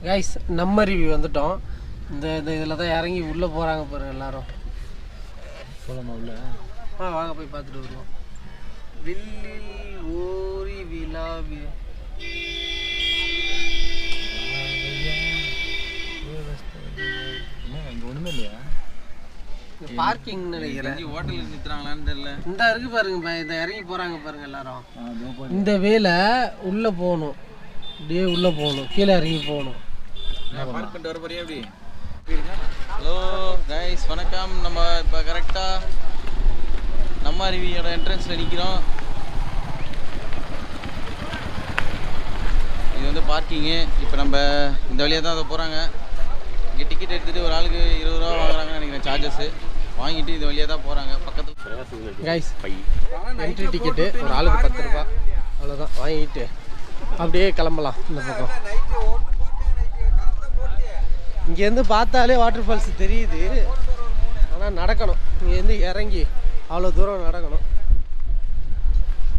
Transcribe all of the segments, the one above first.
Guys நம்ம review வந்துட்டோம். இந்த இதில் தான் இறங்கி உள்ளே போகிறாங்க பாருங்க எல்லாரும். போகலாமா உள்ள? வாங்க போய் பார்த்துட்டு வருவோம். வில்லில் ஓரி விழாவி இங்கே ஒன்றுமே இல்லையா? பார்க்கிங் நினைக்கிறேன். ஹோட்டலில் நிறுத்துறாங்களான்னு தெரியல. இந்த இருக்கு பாருங்க, இந்த இறங்கி போகிறாங்க பாருங்க எல்லாரும். இந்த வேலை உள்ளே போகணும், அப்படியே உள்ளே போகணும், கீழே இறங்கி போகணும். பார்க் பண்ணிட்டு வர போறியா எப்படி? ஹலோ கைஸ், வணக்கம். நம்ம இப்போ கரெக்டாக நம்ம அருவியோட என்ட்ரன்ஸில் நிற்கிறோம். இது வந்து பார்க்கிங்கு. இப்போ நம்ம இந்த வழியாக தான் அதை போகிறாங்க. இங்கே டிக்கெட் எடுத்துகிட்டு ஒரு ஆளுக்கு 20 ரூபா வாங்குறாங்கன்னு நினைக்கிறேன் சார்ஜஸ்ஸு. வாங்கிட்டு இந்த வழியாக தான் போகிறாங்க. பக்கத்தில் கைஸ் என்ட்ரி டிக்கெட்டு ஒரு ஆளுக்கு 10 ரூபா, அவ்வளோதான். வாங்கிட்டு அப்படியே கிளம்பலாம். இந்த பக்கம் இங்கேருந்து பார்த்தாலே வாட்டர் ஃபால்ஸ் தெரியுது, ஆனால் நடக்கணும். இங்கேருந்து இறங்கி அவ்வளோ தூரம் நடக்கணும்.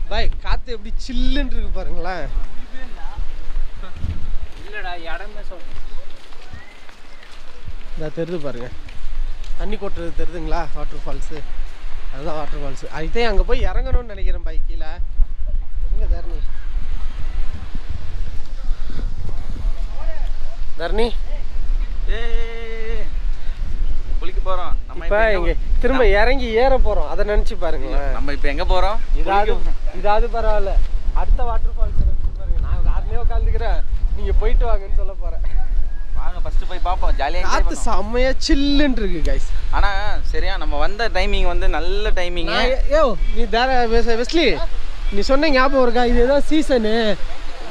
பாய் காற்று எப்படி சில்லுன்னு இருக்கு பாருங்களேன். இல்லைடா இடமே இந்த தெரியுது பாருங்க, தண்ணி கொட்டுறது தெரியுதுங்களா? வாட்டர் ஃபால்ஸு, அதுதான் வாட்டர் ஃபால்ஸு. அதுதான் அங்கே போய் இறங்கணும்னு நினைக்கிறேன் பாய். கீழே இங்கே தர்ணி தர்ணி குளிக்க போகிறோம். நம்ம இப்போ இங்கே திரும்ப இறங்கி ஏற போகிறோம். அதை நினச்சி பாருங்க. நம்ம இப்போ எங்கே போகிறோம்? இதாவது பரவாயில்ல, அடுத்த வாட்டர் ஃபால்ஸ் நினச்சி பாருங்க. நான் கார்லேயே உட்காந்துக்கிறேன், நீங்கள் போயிட்டு வாங்கன்னு சொல்ல போகிறேன். வாங்க ஃபஸ்ட்டு போய் பார்ப்போம். ஜாலியாக காற்று செம்மையாக சில்லுன்னு இருக்கு கைஸ். ஆனால் சரியா நம்ம வந்த டைமிங் வந்து நல்ல டைமிங்கு. நீ வெஸ்லி நீ சொன்ன ஞாபகம் இருக்கா? இது ஏதோ சீசனு,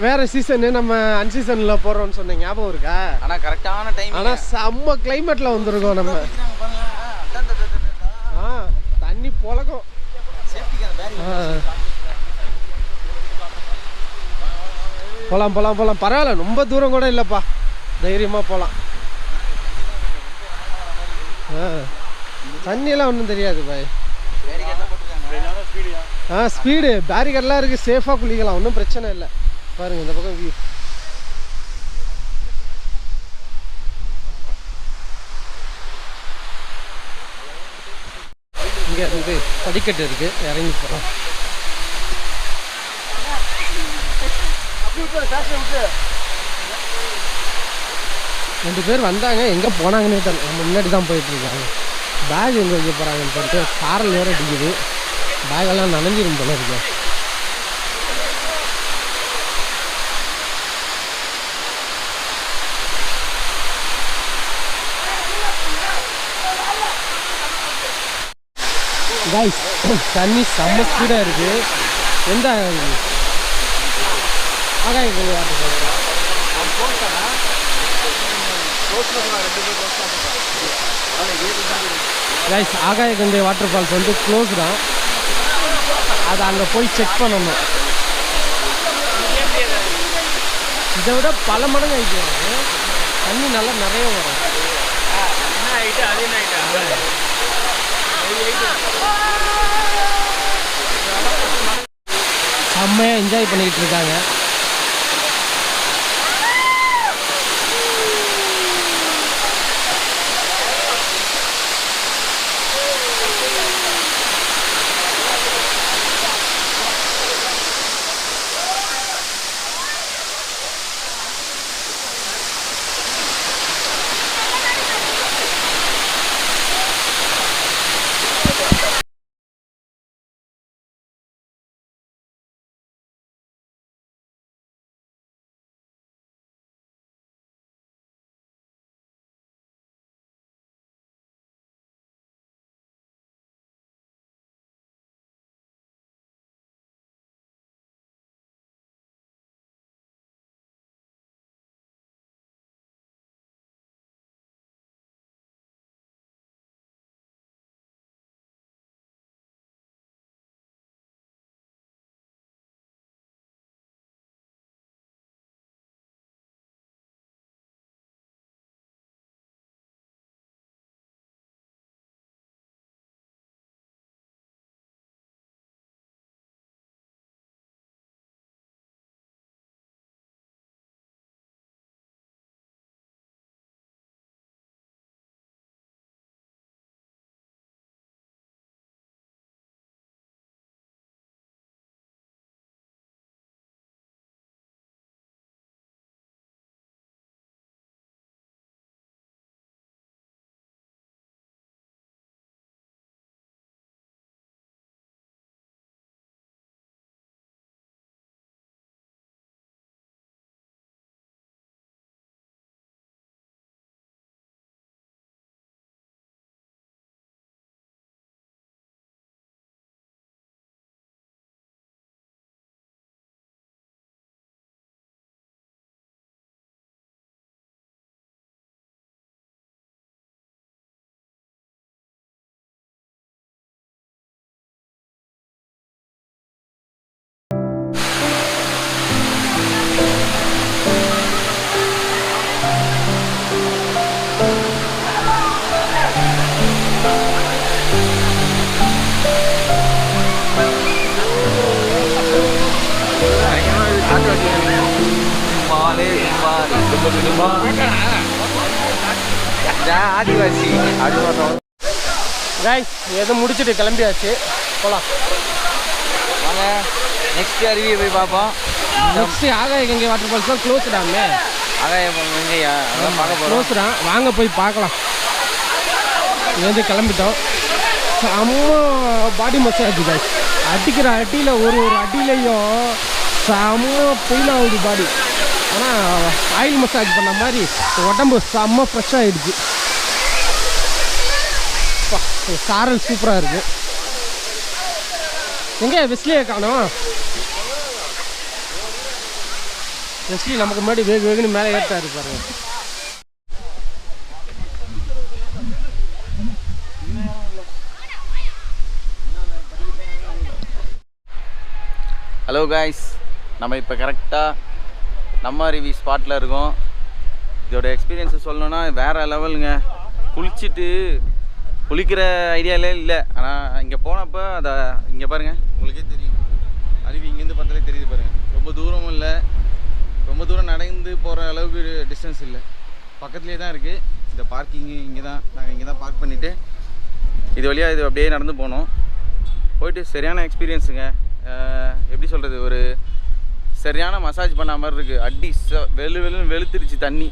வேறு சீசனு, நம்ம அன்சீசனில் போகிறோம்னு சொன்ன ஞாபகம் இருக்கா? ஆனால் கரெக்டான டைம். ஆனால் செம்ம கிளைமேட்டில் வந்துருக்கோம் நம்ம. தண்ணி புழக்கம். போகலாம் போகலாம் போகலாம், பரவாயில்ல, ரொம்ப தூரம் கூட இல்லைப்பா, தைரியமாக போகலாம். தண்ணியெல்லாம் ஒன்றும் தெரியாது பாய். ஸ்பீடு பேரிகேட்லாம் இருக்குது, சேஃபாக குளிக்கலாம், ஒன்றும் பிரச்சனை இல்லை. பாருங்கள் இந்த பக்கம் வியூ. இங்கே இருந்து படிக்கட்டு இருக்குது, இறங்கி போகிறோம். ரெண்டு பேர் வந்தாங்க, எங்கே போனாங்கன்னே தெரியல. நம்ம முன்னாடி தான் போயிட்டுருக்காங்க. பேக் எங்கே வைக்க போகிறாங்கன்னு சொல்லிட்டு சாரல் வேறு அடிக்குது, பேக்கெல்லாம் நனைஞ்சிரும் போல இருக்கு. கைஸ் தண்ணி செம்ம ஸ்பீடாக இருக்குது. எந்த ஆகாய கங்கை வாட்டர் கைஸ், ஆகாய கங்கை வாட்டர் ஃபால்ஸ் வந்து க்ளோஸ் தான். அதை அங்கே போய் செக் பண்ணணும். இதை விட பல மடங்கு ஆகிட்டு தண்ணி நல்லா நிறைய வரும். செம்மையாக என்ஜாய் பண்ணிக்கிட்டு இருக்காங்க. ஆதிவாசி கைஸ் எதுவும் முடிச்சுட்டு கிளம்பியாச்சு, போகலாம் வாங்க. நெக்ஸ்ட் அருவியை போய் பார்ப்போம். நெக்ஸ்ட் ஆகாய கங்கை வாட்டர் ஃபால்ஸ் தான் க்ளோஸ் டாமே. ஆகாய கங்கையா அதான் பார்க்க போகிறோம். க்ளோஸ் தான், வாங்க போய் பார்க்கலாம். இங்கேருந்து கிளம்பிட்டோம். செம்ம பாடி மசாஜ் கைஸ். அடிக்கிற அடியில் ஒரு அடியிலையும் செம்ம பெயின் ஆகுது பாடி. ஆனால் ஆயில் மசாஜ் பண்ண மாதிரி உடம்பு செம்ம ஃப்ரெஷ்ஷாக ஆகிடுச்சு. சாரல் சூப்பராக இருக்குது. எங்கே வெஸ்லியை காணோம்? வெஸ்லி நமக்கு முன்னாடி வேகுன்னு மேலே ஏற்றாரு பாருங்க. ஹலோ காய்ஸ், நம்ம இப்போ கரெக்டாக நம்ம அருவி ஸ்பாட்டில் இருக்கோம். இதோட எக்ஸ்பீரியன்ஸை சொல்லணுன்னா வேறு லெவலுங்க. குளிக்கிற ஐடியாலே இல்லை. ஆனால் இங்கே போனப்போ அதை இங்கே பாருங்கள், உங்களுக்கே தெரியும். அருவி இங்கேருந்து பார்த்தாலே தெரியுது பாருங்கள். ரொம்ப தூரமும் இல்லை, ரொம்ப தூரம் நடந்து போகிற அளவுக்கு டிஸ்டன்ஸ் இல்லை, பக்கத்துலேயே தான் இருக்குது. இந்த பார்க்கிங்கு இங்கே தான், நாங்கள் இங்கே தான் பார்க் பண்ணிவிட்டு இது வழியாக இது அப்படியே நடந்து போனோம். போயிட்டு சரியான எக்ஸ்பீரியன்ஸுங்க. எப்படி சொல்கிறது, ஒரு சரியான மசாஜ் பண்ண மாதிரி இருக்குது. அடி வெளுன்னு வெளுத்துருச்சு தண்ணி,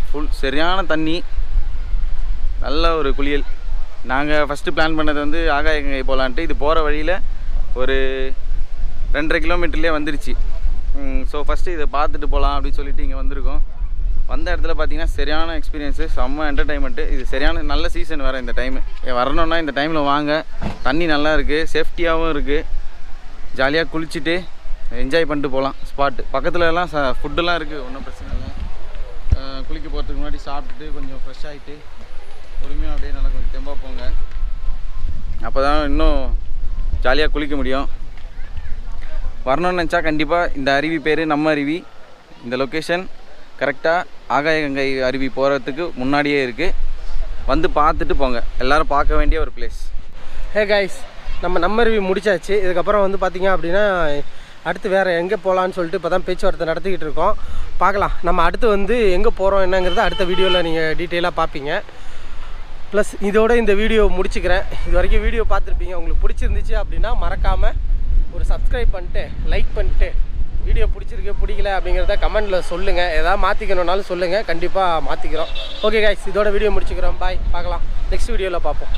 ஃபுல் சரியான தண்ணி, நல்ல ஒரு குளியல். நாங்கள் ஃபஸ்ட்டு பிளான் பண்ணது வந்து ஆகாய கங்கை போகலான்ட்டு. இது போகிற வழியில் ஒரு 2.5 கிலோமீட்டர்லேயே வந்துருச்சு. ஸோ ஃபஸ்ட்டு இதை பார்த்துட்டு போகலாம் அப்படின்னு சொல்லிட்டு இங்கே வந்திருக்கோம். வந்த இடத்துல பார்த்தீங்கன்னா சரியான எக்ஸ்பீரியன்ஸு, செம்ம என்டர்டைன்மெண்ட்டு. இது சரியான நல்ல சீசன் வேறு இந்த டைமு. வரணுன்னா இந்த டைமில் வாங்க. தண்ணி நல்லா இருக்குது, சேஃப்டியாகவும் இருக்குது. ஜாலியாக குளிச்சுட்டு என்ஜாய் பண்ணிட்டு போகலாம். ஸ்பாட்டு பக்கத்தில் எல்லாம் ஃபுட்டெல்லாம் இருக்குது, ஒன்றும் பிரச்சனை இல்லை. குளிக்க போகிறதுக்கு முன்னாடி சாப்பிட்டுட்டு கொஞ்சம் ஃப்ரெஷ் ஆகிட்டு பொறுமையாக அப்படியே நல்லா கொஞ்சம் தெம்பாக போங்க. அப்போ தான் இன்னும் ஜாலியாக குளிக்க முடியும். வரணும்னு நினச்சா கண்டிப்பாக இந்த அருவி பேர் நம்ம அருவி. இந்த லொக்கேஷன் கரெக்டாக ஆகாய கங்கை அருவி போகிறதுக்கு முன்னாடியே இருக்குது. வந்து பார்த்துட்டு போங்க, எல்லோரும் பார்க்க வேண்டிய ஒரு பிளேஸ். ஹே கைஸ், நம்ம அருவி முடிச்சாச்சு. இதுக்கப்புறம் வந்து பார்த்திங்க அப்படின்னா அடுத்து வேறு எங்கே போகலான்னு சொல்லிட்டு இப்போ தான் பேச்சுவார்த்தை நடத்திக்கிட்டு இருக்கோம். பார்க்கலாம், நம்ம அடுத்து வந்து எங்கே போகிறோம் என்னங்கிறத அடுத்த வீடியோவில் நீங்கள் டீட்டெயிலாக பார்ப்பீங்க. ப்ளஸ் இதோட இந்த வீடியோ முடிச்சுக்கிறேன். இது வரைக்கும் வீடியோ பார்த்துருப்பீங்க. உங்களுக்கு பிடிச்சிருந்துச்சு அப்படின்னா மறக்காமல் ஒரு சப்ஸ்கிரைப் பண்ணிட்டு லைக் பண்ணிட்டு, வீடியோ பிடிச்சிருக்கு பிடிக்கல அப்படிங்கிறத கமெண்ட்டில் சொல்லுங்கள். எதாவது மாற்றிக்கணுன்னாலும் சொல்லுங்கள், கண்டிப்பாக மாற்றிக்கிறோம். ஓகே கைஸ், இதோட வீடியோ முடிச்சுக்கிறோம். பாய், பார்க்கலாம் நெக்ஸ்ட் வீடியோவில் பார்ப்போம்.